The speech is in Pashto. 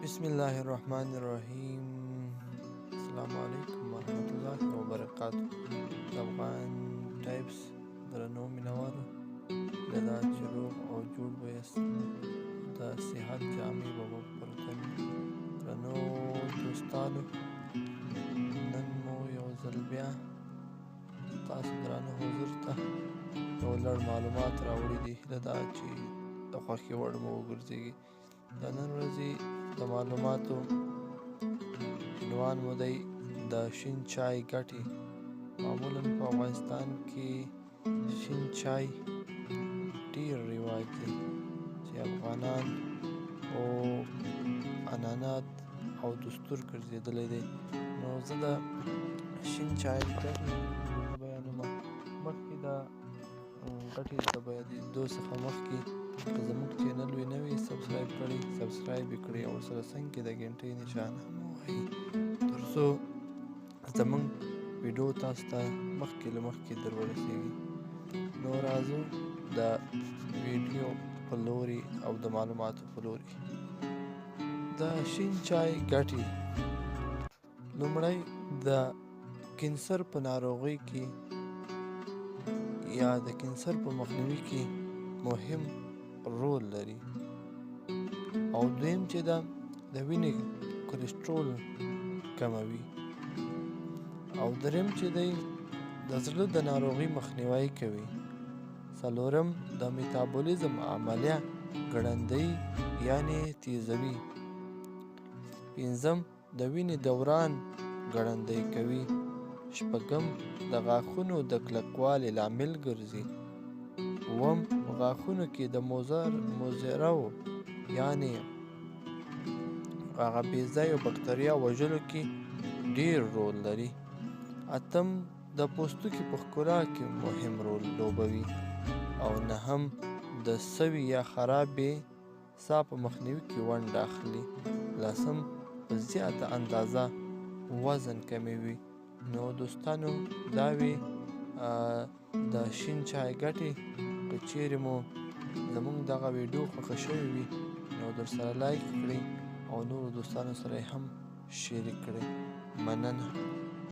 بسم الله الرحمن الرحیم. السلام علیکم ورحمۃ الله وبرکاتہ. د افغان ټایپس درنو مینوالو، هیله ده چې روغ او جوړ به یاست. د صحت جامې به مو پر تن وي. درنو دوستانو، نن مو یو ځل بیا ستاسو درانه حضور ته یو لړ معلومات راوړي دي. هیله ده چې د خوښې وړ مو وګرځېږي. د نن ورځې د معلوماتو عنوان مو دی د شین چای ګټې. معمولا په افغانستان کې شین چای ډیر رواج دی چې افغانان او عنعنات او دستور ګرځېدلی دی. نو زه د شین چای ګټې بیانومه. مخکې د ګټې د بیانېدو څخه مخکې که زموږ چینل وي نوی سبسکرایب کړئ، سبسکرایب یې کړئ او سره څنګ کې د ګنټۍ نشان هم ووهئ تر څو زموږ ویډیو تاسو ته مخکې له مخکې در ورسېږي. نو راځو د ویډیو په لوري او د معلوماتو په لوري. د شین چای ګټې. لومړی، د کینسر په ناروغۍ کې یا د کینسر په مخنیوي کې مهم رول لري. او دویم چې د وینې کلسترول کموي. او دریم چې دی د زړه د ناروغۍ مخنیوی کوي. څلورم، د میتابولیزم عملیه ګړندۍ یعنې تیزوي. پنځم، د وینې دوران ګړندۍ کوي. شپږم، د غاښونو د کلکوالي لامل ګرځي. اووم، په غاښونو کې د موزرو یعنې هغه بې ځایه بکتریا وژلو کې ډیر رول لري. اتم، د پوستکي په ښکلا کې مهم رول لوبوي. او نهم، د سوي یا خرابې ساه په مخنیوي کې ونډه اخلي. لسم، په زیاته اندازه وزن کموي. نو دوستانو، دا وی د شین چای ګټې. که چیرې مو زموږ دغه ویډیو خوښه شوې وي نو در سره لایک کړئ او نورو دوستانو سره هم شریک کړئ. مننه.